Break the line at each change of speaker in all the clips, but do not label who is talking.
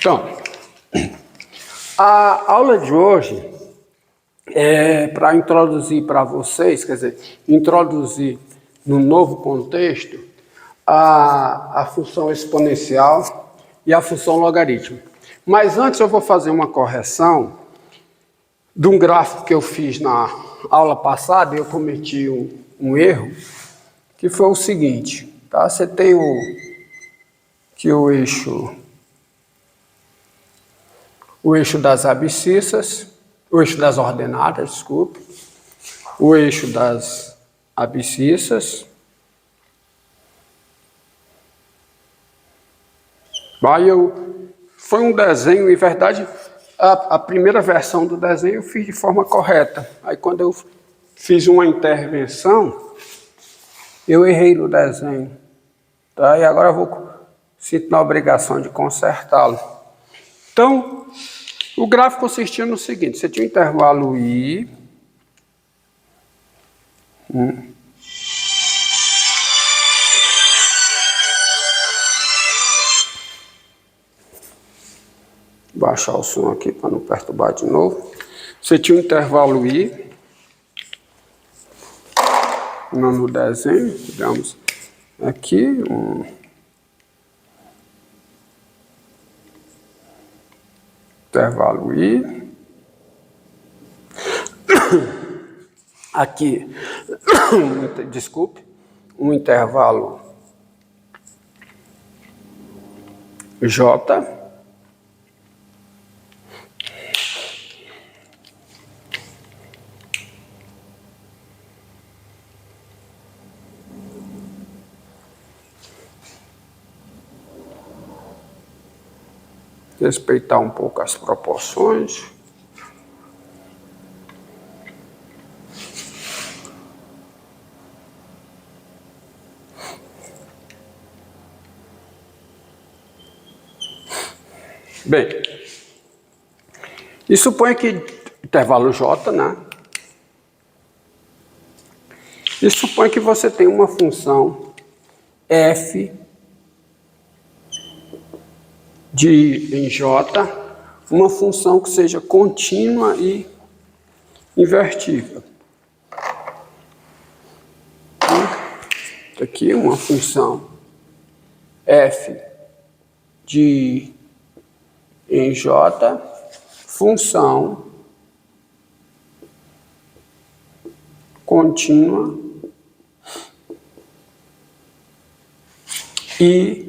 Então, a aula de hoje é para introduzir para vocês, quer dizer, introduzir no novo contexto a função exponencial e a função logaritmo. Mas antes eu vou fazer uma correção de um gráfico que eu fiz na aula passada. Eu cometi um erro, que foi o seguinte, tá? Você tem o eixo das abscissas, o eixo das ordenadas, desculpe, o eixo das abscissas. Aí foi um desenho, em verdade, a primeira versão do desenho eu fiz de forma correta. Aí quando eu fiz uma intervenção, eu errei no desenho. Tá? E agora eu sinto na obrigação de consertá-lo. Então, o gráfico consistia no seguinte: você tinha um intervalo I, baixar o som aqui para não perturbar de novo. Você tinha um intervalo I no desenho, digamos aqui, intervalo I. Aqui, desculpe, um intervalo J. Respeitar um pouco as proporções. Bem, e suponha que intervalo J, né? E suponha que você tem uma função f em J, uma função que seja contínua e invertível. Aqui uma função f em J, função contínua e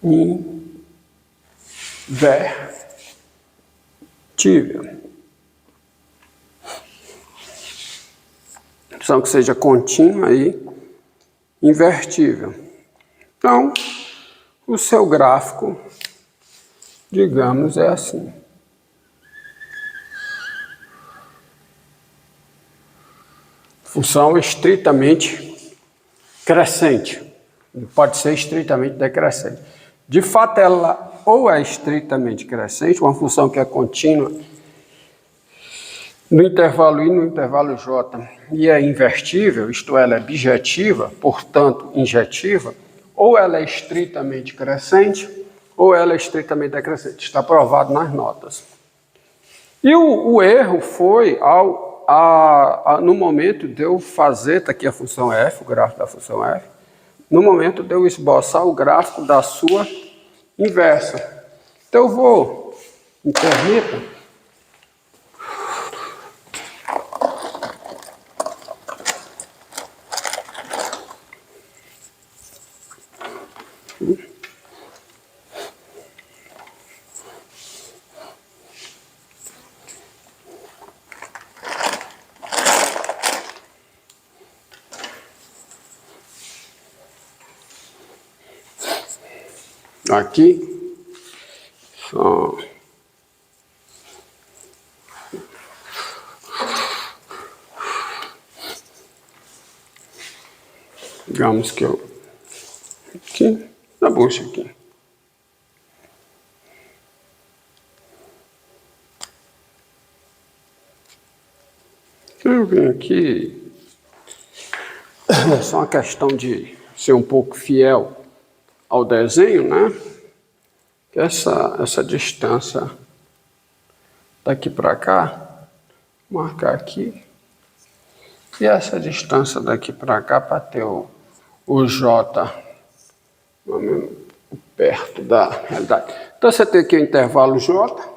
invertível. Função que seja contínua e invertível. Então, o seu gráfico, digamos, é assim. Função estritamente crescente. Não pode ser estritamente decrescente. De fato, ela ou é estritamente crescente, uma função que é contínua no intervalo I, no intervalo J, e é invertível, isto é, ela é bijetiva, portanto, injetiva, ou ela é estritamente crescente, ou ela é estritamente decrescente. Está provado nas notas. E o erro foi no momento de eu fazer, está aqui a função f, o gráfico da função f, no momento de eu esboçar o gráfico da sua inversa. Então eu vou, me permita, aqui, digamos que eu, aqui, na bucha aqui. Então eu venho aqui, é só uma questão de ser um pouco fiel ao desenho, né? que essa distância daqui para cá, marcar aqui, e essa distância daqui para cá para ter o J perto da realidade. Então você tem aqui o intervalo J,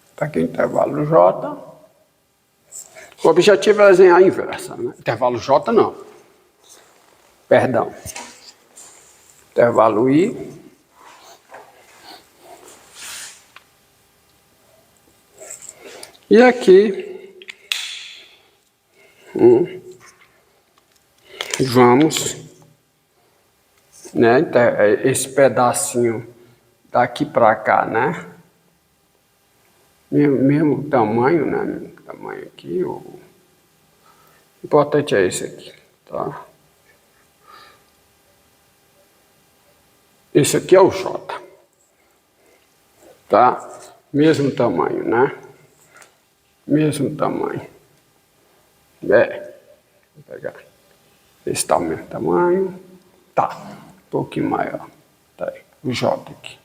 está aqui o intervalo J. O objetivo é desenhar a inversa, né? Intervalo J não. Perdão. Intervalo I. E aqui vamos, né? Esse pedacinho daqui para cá, né? Mesmo tamanho, né? Mesmo tamanho aqui. O importante é esse aqui, tá? Esse aqui é o J, tá? Mesmo tamanho, né? Mesmo tamanho. Vou pegar. Esse tá o mesmo tamanho. Tá, um pouquinho maior. Tá aí, o J aqui.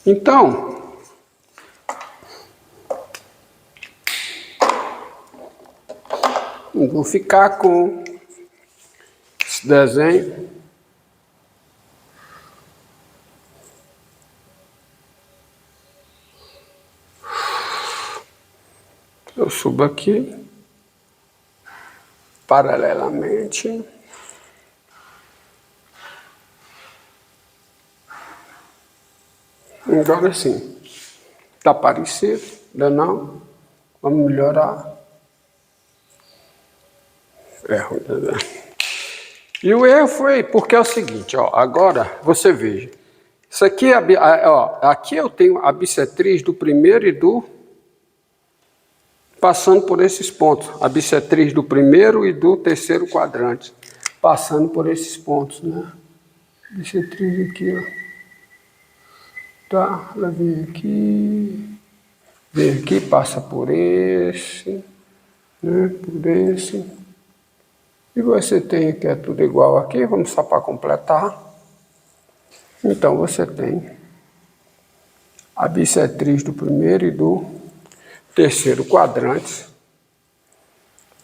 Então, vou ficar com esse desenho. Eu subo aqui, paralelamente. Agora sim, está parecido, ainda não? Vamos melhorar. Erro, né? E o erro foi porque é o seguinte, ó, agora você veja, isso aqui, ó, aqui eu tenho a bissetriz do primeiro e do passando por esses pontos, a bissetriz do primeiro e do terceiro quadrante, passando por esses pontos, né? Bissetriz aqui, ó. Tá, ela vem aqui, passa por esse, né? Por esse. E você tem que é tudo igual aqui, vamos só para completar. Então você tem a bissetriz do primeiro e do terceiro quadrante,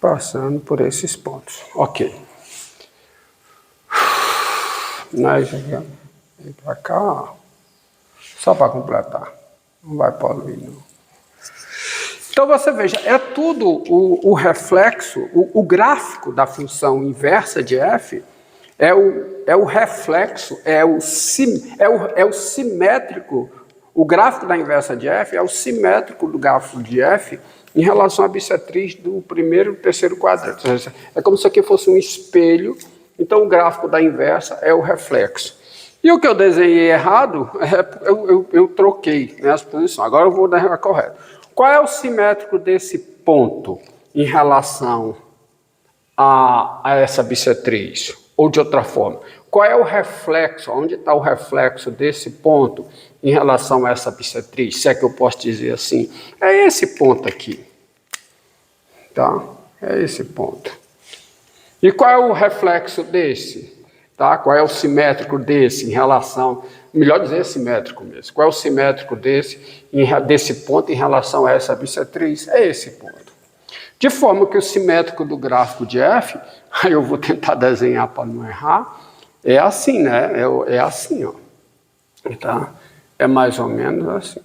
passando por esses pontos. Ok. Nós vem para cá, só para completar. Não vai poluir, não. Então você veja, é tudo o reflexo, o gráfico da função inversa de f é o reflexo, é o simétrico. O gráfico da inversa de f é o simétrico do gráfico de f em relação à bissetriz do primeiro e do terceiro quadrante. É como se aqui fosse um espelho, então o gráfico da inversa é o reflexo. E o que eu desenhei errado, eu troquei, né, as posições. Agora eu vou desenhar correto. Qual é o simétrico desse ponto em relação a essa bissetriz? Ou de outra forma, qual é o reflexo, onde está o reflexo desse ponto em relação a essa bissetriz, se é que eu posso dizer assim? É esse ponto aqui, tá? É esse ponto. E qual é o reflexo desse? Tá? Qual é o simétrico desse em relação, melhor dizer simétrico mesmo, qual é o simétrico desse ponto em relação a essa bissetriz? É esse ponto. De forma que o simétrico do gráfico de f, aí eu vou tentar desenhar para não errar, é assim, né? É assim, ó. Tá? É mais ou menos assim.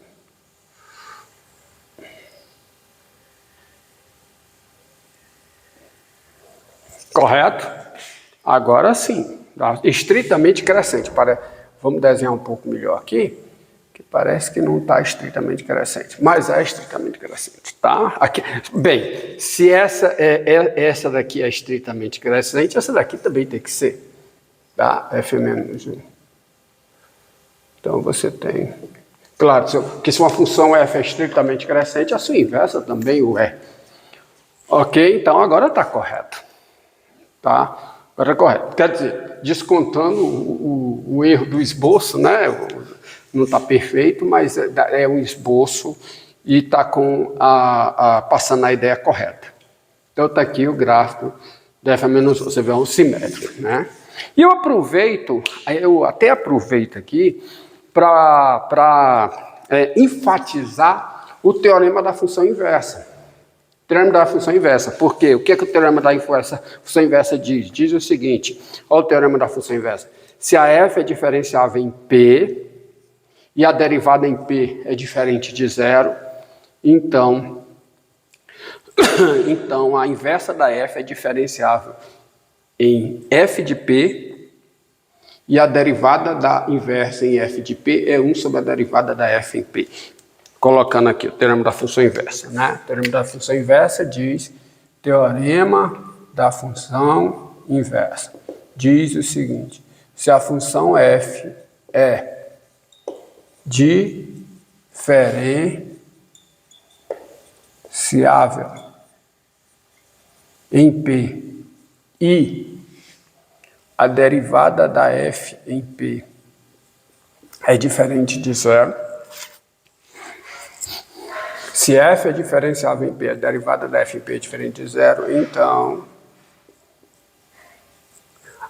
Correto? Agora sim. Tá? Estritamente crescente. Vamos desenhar um pouco melhor aqui, que parece que não está estritamente crescente, mas é estritamente crescente, tá? Aqui, bem, se essa daqui é estritamente crescente, essa daqui também tem que ser, tá? F menos 1. Então você tem, claro, que se uma função f é estritamente crescente, a sua inversa também o é. Ok? Então agora está correto, tá? Agora correto. Quer dizer, descontando o erro do esboço, né? Não está perfeito, mas é um esboço e está passando a ideia correta. Então está aqui o gráfico de F menos O, você vê um simétrico, né? E eu até aproveito aqui para enfatizar o teorema da função inversa. Teorema da função inversa. Por quê? O que o teorema da função inversa diz? Diz o seguinte, olha o teorema da função inversa. Se a f é diferenciável em P e a derivada em P é diferente de zero, então a inversa da f é diferenciável em f de P e a derivada da inversa em f de P é 1 sobre a derivada da f em P. Colocando aqui o teorema da função inversa, né? O teorema da função inversa diz, teorema da função inversa, diz o seguinte, se a função f é diferenciável em P e a derivada da f em P é diferente de zero, se f é diferenciável em P, a derivada da f em P é diferente de zero, então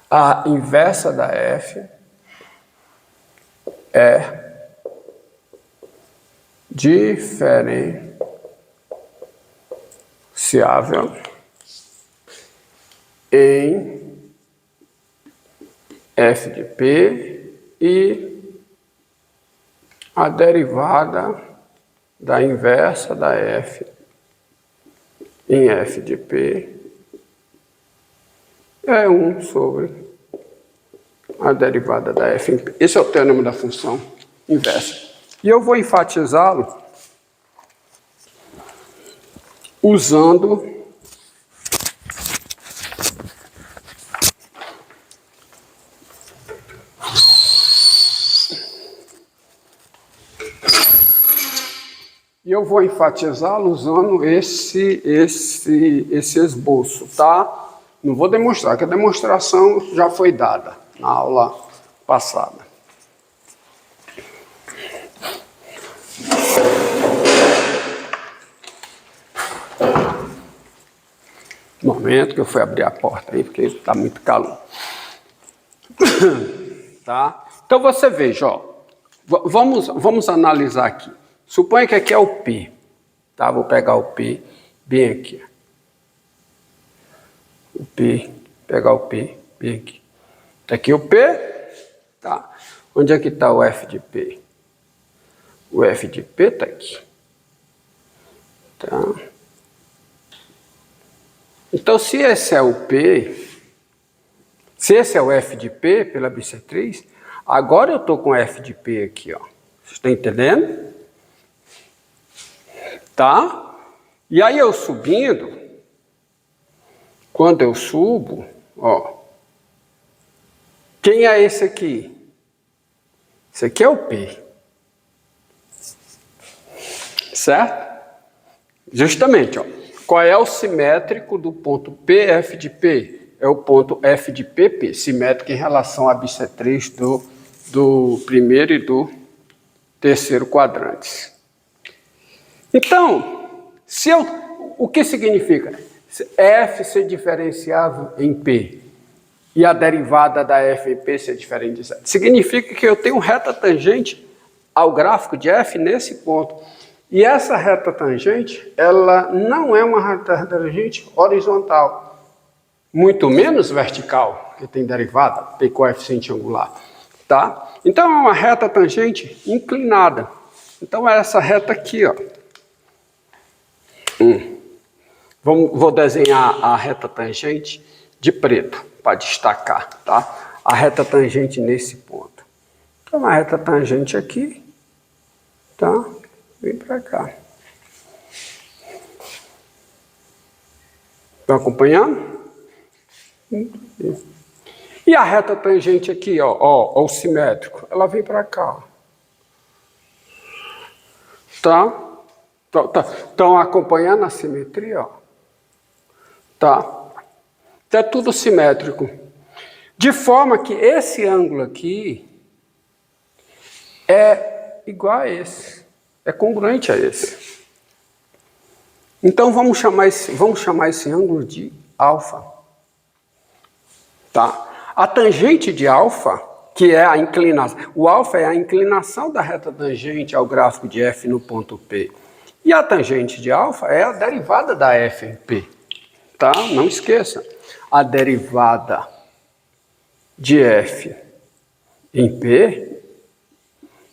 a inversa da f é diferenciável em f de P e a derivada da inversa da f em f de P é 1 sobre a derivada da f em P. Esse é o teorema da função inversa. E eu vou enfatizá-lo usando esse esboço, tá? Não vou demonstrar, que a demonstração já foi dada na aula passada. Momento que eu fui abrir a porta aí, porque está muito calor. Tá? Então você veja, ó, vamos analisar aqui. Suponha que aqui é o P, tá? Vou pegar o P bem aqui. O P, pegar o P bem aqui. Tá aqui o P, tá? Onde é que está o F de P? O F de P está aqui. Tá? Então, se esse é o P, se esse é o F de P pela bissetriz, agora eu estou com F de P aqui, ó. Vocês estão entendendo? Tá? E aí eu subindo, quando eu subo, ó, quem é esse aqui? Esse aqui é o P. Certo? Justamente, ó. Qual é o simétrico do ponto PF de P? É o ponto F de PP, simétrico em relação à bissetriz do primeiro e do terceiro quadrantes. Então, o que significa? F ser diferenciável em P e a derivada da F em P ser diferente de zero. Significa que eu tenho reta tangente ao gráfico de F nesse ponto. E essa reta tangente, ela não é uma reta tangente horizontal, muito menos vertical, que tem derivada, tem coeficiente angular, tá? Então é uma reta tangente inclinada. Então é essa reta aqui, ó. Vou desenhar a reta tangente de preto, para destacar, tá? A reta tangente nesse ponto. Então a reta tangente aqui, tá? Vem para cá. Estão acompanhando? E a reta tangente aqui, ó, o simétrico, ela vem para cá. Tá? Estão acompanhando a simetria, ó? Tá? É tudo simétrico. De forma que esse ângulo aqui é igual a esse, é congruente a esse. Então vamos chamar esse ângulo de alfa. Tá? A tangente de alfa, que é a inclinação, o alfa é a inclinação da reta tangente ao gráfico de f no ponto P. E a tangente de alfa é a derivada da f em P. Tá? Não esqueça, a derivada de f em P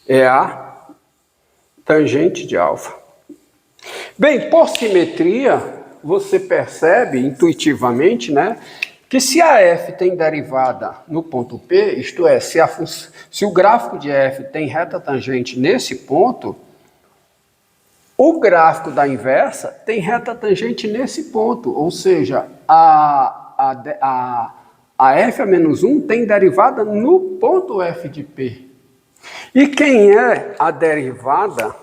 é a tangente de alfa. Bem, por simetria, você percebe intuitivamente, né, que se a f tem derivada no ponto P, isto é, se o gráfico de f tem reta tangente nesse ponto, o gráfico da inversa tem reta tangente nesse ponto, ou seja, a f a menos 1 tem derivada no ponto f de P. E quem é a derivada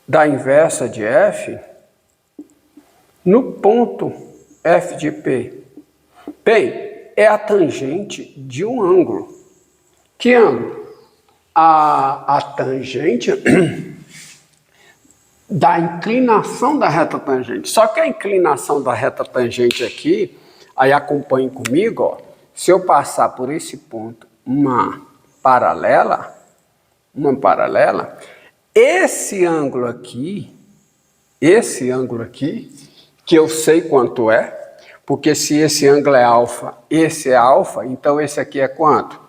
da inversa de f no ponto f de P? Bem, é a tangente de um ângulo. Que ângulo? A tangente da inclinação da reta tangente. Só que a inclinação da reta tangente aqui, aí acompanhe comigo, ó, se eu passar por esse ponto uma paralela, esse ângulo aqui, que eu sei quanto é, porque se esse ângulo é alfa, esse é alfa, então esse aqui é quanto?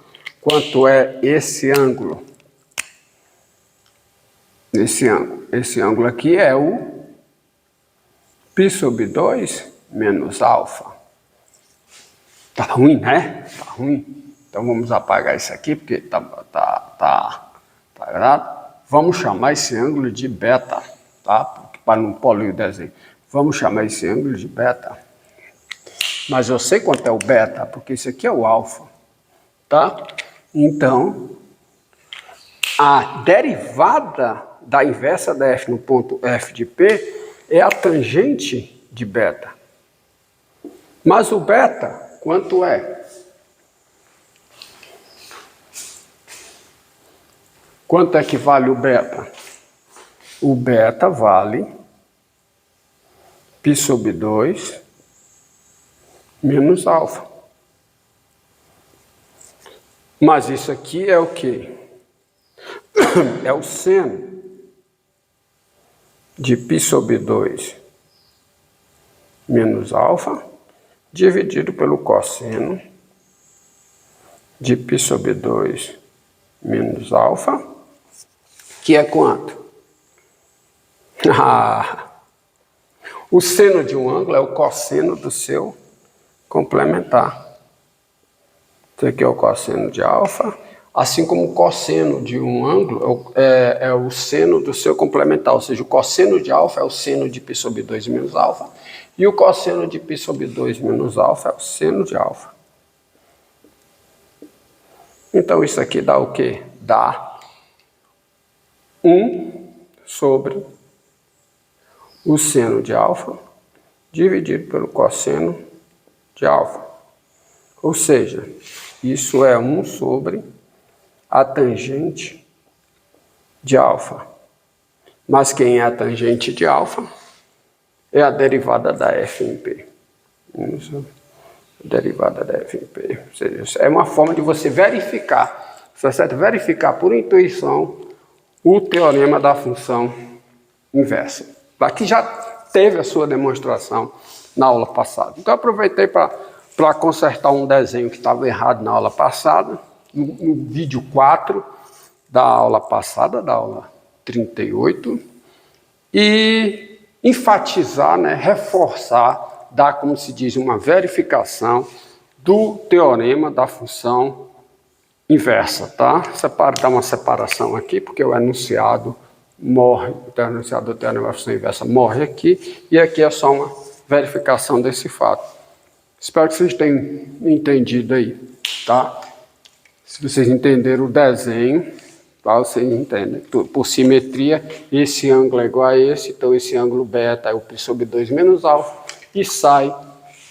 Quanto é esse ângulo? Esse ângulo aqui é o π sobre 2 menos alfa. Tá ruim, né? Tá ruim. Então vamos apagar isso aqui, porque tá errado. Vamos chamar esse ângulo de beta, tá? Para não poluir o desenho. Vamos chamar esse ângulo de beta. Mas eu sei quanto é o beta, porque isso aqui é o alfa, tá? Então, a derivada da inversa da f no ponto f de P é a tangente de beta. Mas o beta, quanto é? Quanto é que vale o beta? O beta vale π sobre 2 menos alfa. Mas isso aqui é o quê? É o seno de π sobre 2 menos alfa dividido pelo cosseno de π sobre 2 menos alfa, que é quanto? O seno de um ângulo é o cosseno do seu complementar. Isso aqui é o cosseno de alfa, assim como o cosseno de um ângulo é o seno do seu complementar, ou seja, o cosseno de alfa é o seno de π sobre 2 menos alfa, e o cosseno de π sobre 2 menos alfa é o seno de alfa. Então isso aqui dá o quê? Dá 1 sobre o seno de alfa dividido pelo cosseno de alfa. Ou seja, isso é 1 sobre a tangente de alfa. Mas quem é a tangente de alfa? É a derivada da f em P. Isso, a derivada da f em P. Ou seja, é uma forma de você verificar, certo? Verificar por intuição o teorema da função inversa. Aqui já teve a sua demonstração na aula passada. Então, aproveitei para consertar um desenho que estava errado na aula passada, no vídeo 4 da aula passada, da aula 38, e enfatizar, né, reforçar, dar, como se diz, uma verificação do teorema da função inversa, tá? Dá uma separação aqui, porque o enunciado morre, o enunciado do teorema da função inversa morre aqui, e aqui é só uma verificação desse fato. Espero que vocês tenham entendido aí, tá? Se vocês entenderam o desenho, tá? Vocês entendem. Por simetria, esse ângulo é igual a esse, então esse ângulo beta é o π sobre 2 menos alfa, e sai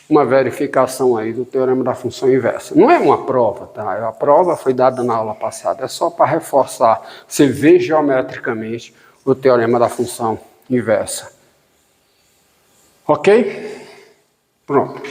uma verificação aí do teorema da função inversa. Não é uma prova, tá? A prova foi dada na aula passada, é só para reforçar, você vê geometricamente o teorema da função inversa. Ok? Pronto.